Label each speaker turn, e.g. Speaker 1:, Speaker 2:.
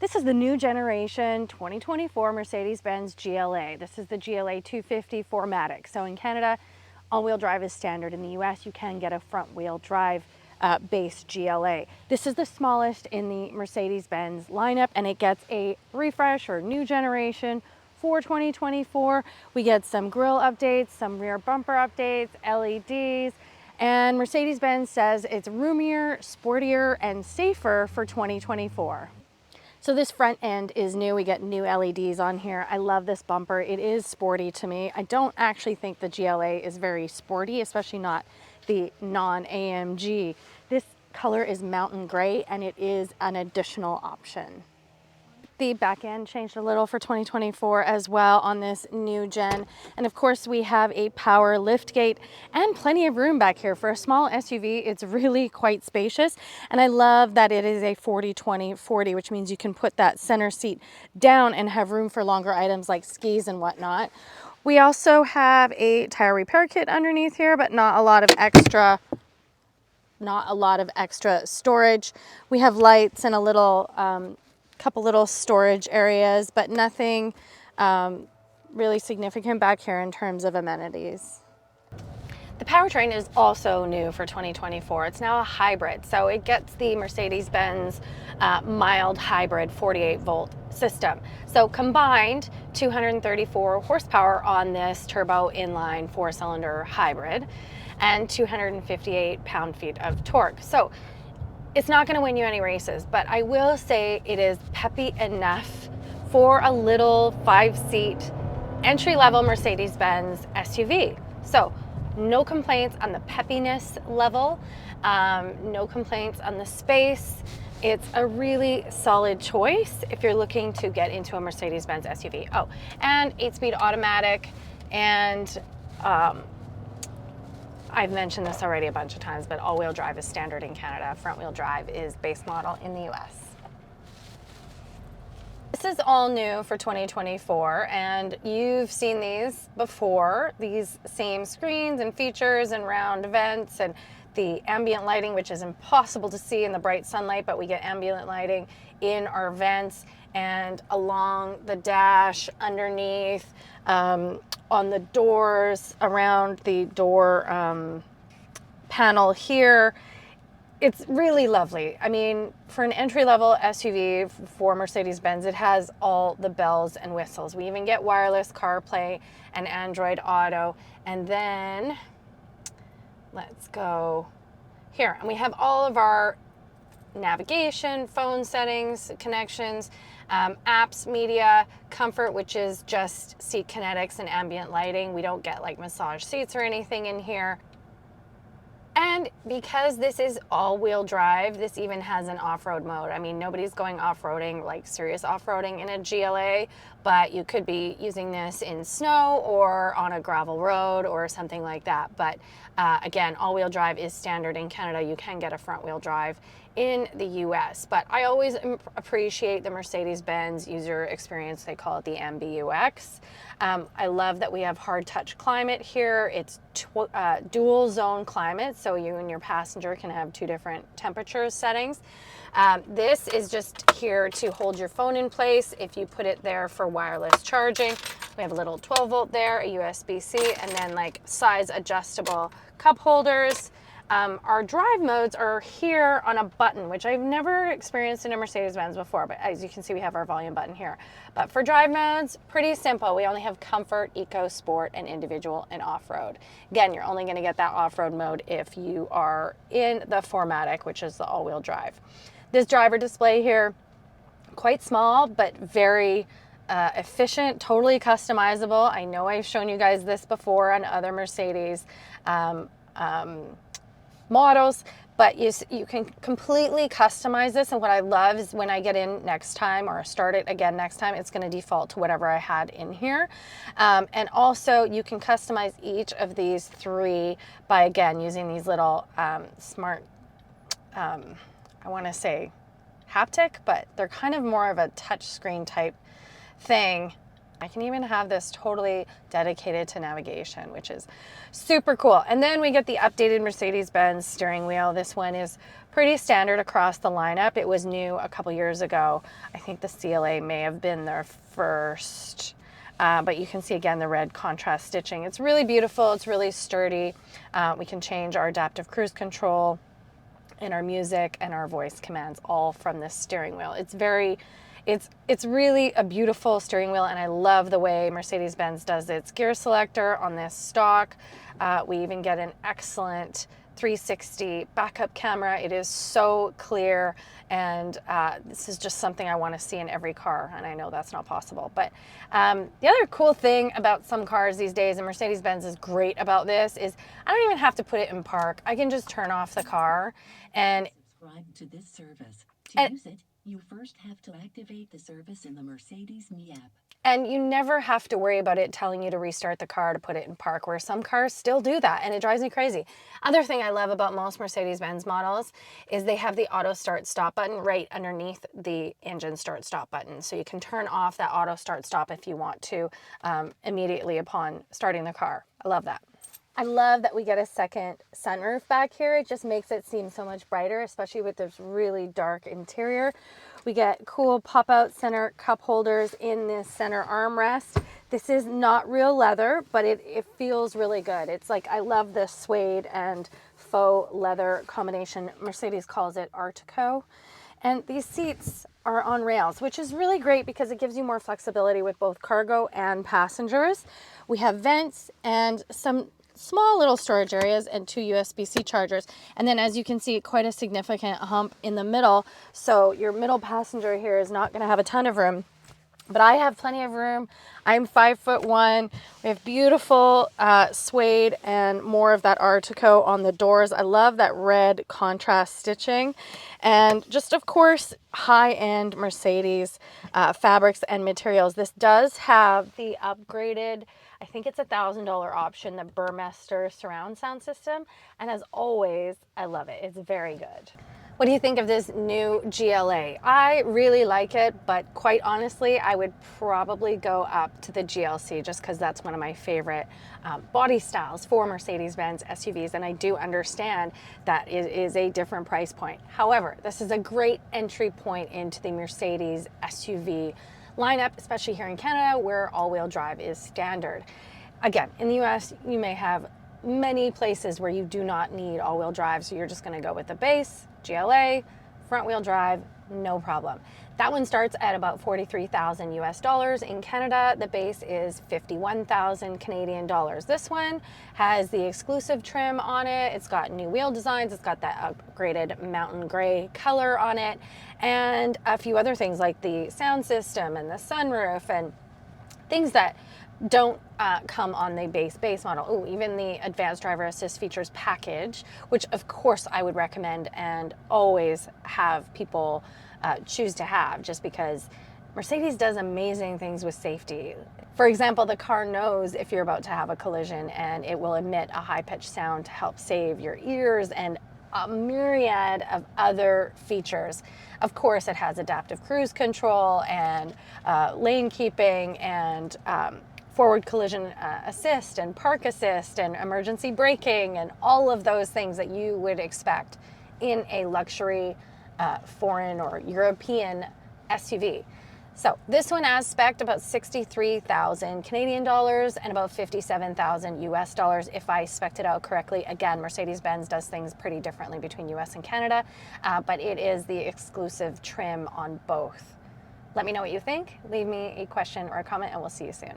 Speaker 1: This is the new generation 2024 Mercedes-Benz GLA. This is the GLA 250 4MATIC. So in Canada, all-wheel drive is standard. In the US, you can get a front-wheel drive based GLA. This is the smallest in the Mercedes-Benz lineup, and it gets a refresh or new generation for 2024. We get some grille updates, some rear bumper updates, LEDs, and Mercedes-Benz says it's roomier, sportier, and safer for 2024. So this front end is new. We get new LEDs on here. I love this bumper. It is sporty to me. I don't actually think the GLA is very sporty, especially not the non-AMG. This color is mountain gray, and it is an additional option. The back end changed a little for 2024 as well on this new gen. And of course we have a power lift gate and plenty of room back here. For a small SUV, it's really quite spacious. And I love that it is a 40-20-40, which means you can put that center seat down and have room for longer items like skis and whatnot. We also have a tire repair kit underneath here, but not a lot of extra storage. We have lights and a little couple little storage areas, but nothing really significant back here in terms of amenities. The powertrain is also new for 2024. It's now a hybrid, so it gets the Mercedes-Benz mild hybrid 48-volt system. So combined 234 horsepower on this turbo inline 4-cylinder hybrid and 258 pound-feet of torque. So it's not going to win you any races, but I will say it is peppy enough for a little 5-seat entry-level Mercedes-Benz SUV. So no complaints on the peppiness level, no complaints on the space. It's a really solid choice if you're looking to get into a Mercedes-Benz SUV. Oh, and 8-speed automatic, and I've mentioned this already a bunch of times, but all-wheel drive is standard in Canada. Front-wheel drive is base model in the US. This is all new for 2024, and you've seen these before, these same screens and features and round vents and the ambient lighting, which is impossible to see in the bright sunlight, but we get ambient lighting in our vents and along the dash, underneath, on the doors, around the door panel here. It's really lovely. I mean, for an entry-level SUV for Mercedes-Benz, it has all the bells and whistles. We even get wireless CarPlay and Android Auto. And then, let's go here. And we have all of our navigation, phone settings, connections, apps, media, comfort, which is just seat kinetics and ambient lighting. We don't get like massage seats or anything in here. And because this is all-wheel drive, this even has an off-road mode. I mean, nobody's going off-roading, like serious off-roading in a GLA, but you could be using this in snow or on a gravel road or something like that. But again, all-wheel drive is standard in Canada. You can get a front-wheel drive in the US, but I always appreciate the Mercedes-Benz user experience. They call it the MBUX. I love that we have hard touch climate here. It's dual zone climate, so you and your passenger can have 2 different temperature settings. This is just here to hold your phone in place if you put it there for wireless charging. We have a little 12-volt there, a USB-C, and then like size adjustable cup holders. Our drive modes are here on a button, which I've never experienced in a Mercedes-Benz before, but as you can see, we have our volume button here. But for drive modes, pretty simple. We only have comfort, eco, sport, and individual and off-road. Again, you're only gonna get that off-road mode if you are in the 4MATIC, which is the all-wheel drive. This driver display here, quite small, but very efficient, totally customizable. I know I've shown you guys this before on other Mercedes models, but you can completely customize this. And what I love is when I get in next time or start it again next time, it's going to default to whatever I had in here. And also you can customize each of these 3 by, again, using these little smart, I want to say haptic, but they're kind of more of a touch screen type thing I can even have this totally dedicated to navigation, which is super cool. And then we get the updated Mercedes-Benz steering wheel. This one is pretty standard across the lineup. It was new a couple years ago. I think the CLA may have been their first. But you can see again the red contrast stitching. It's really beautiful. It's really sturdy. We can change our adaptive cruise control and our music and our voice commands all from this steering wheel. It's really a beautiful steering wheel, and I love the way Mercedes-Benz does its gear selector on this stock. We even get an excellent 360 backup camera. It is so clear, and this is just something I want to see in every car, and I know that's not possible. But the other cool thing about some cars these days, and Mercedes-Benz is great about this, is I don't even have to put it in park. I can just turn off the car and
Speaker 2: subscribe to this service. To use it, you first have to activate the service in the Mercedes Me app.
Speaker 1: And you never have to worry about it telling you to restart the car to put it in park, where some cars still do that, and it drives me crazy. Other thing I love about most Mercedes-Benz models is they have the auto start stop button right underneath the engine start stop button. So you can turn off that auto start stop if you want to immediately upon starting the car. I love that. I love that we get a second sunroof back here. It just makes it seem so much brighter, especially with this really dark interior. We get cool pop-out center cup holders in this center armrest. This is not real leather, but it feels really good. It's like, I love this suede and faux leather combination. Mercedes calls it Artico. And these seats are on rails, which is really great because it gives you more flexibility with both cargo and passengers. We have vents and some small little storage areas and 2 USB-C chargers. And then, as you can see, quite a significant hump in the middle. So your middle passenger here is not going to have a ton of room, but I have plenty of room. I'm 5'1". We have beautiful suede and more of that Artico on the doors. I love that red contrast stitching. And just, of course, high-end Mercedes fabrics and materials. This does have the upgraded, I think it's $1,000 option, the Burmester surround sound system. And as always, I love it. It's very good. What do you think of this new GLA? I really like it, but quite honestly, I would probably go up to the GLC just because that's one of my favorite body styles for Mercedes-Benz SUVs, and I do understand that it is a different price point. However, this is a great entry point into the Mercedes SUV lineup, especially here in Canada where all-wheel drive is standard. Again, in the US, you may have many places where you do not need all-wheel drive, so you're just going to go with the base GLA, front-wheel drive, no problem. That one starts at about 43,000 US dollars. In Canada, the base is 51,000 Canadian dollars. This one has the exclusive trim on it. It's got new wheel designs. It's got that upgraded mountain gray color on it, and a few other things like the sound system and the sunroof and things that don't come on the base model. Oh, even the advanced driver assist features package, which of course I would recommend and always have people choose to have, just because Mercedes does amazing things with safety. For example, the car knows if you're about to have a collision, and it will emit a high-pitched sound to help save your ears, and a myriad of other features. Of course, it has adaptive cruise control and lane keeping and forward collision assist and park assist and emergency braking and all of those things that you would expect in a luxury foreign or European SUV. So this one as spec'd about 63,000 Canadian dollars and about 57,000 US dollars if I spec'd it out correctly. Again, Mercedes-Benz does things pretty differently between US and Canada, but it is the exclusive trim on both. Let me know what you think. Leave me a question or a comment, and we'll see you soon.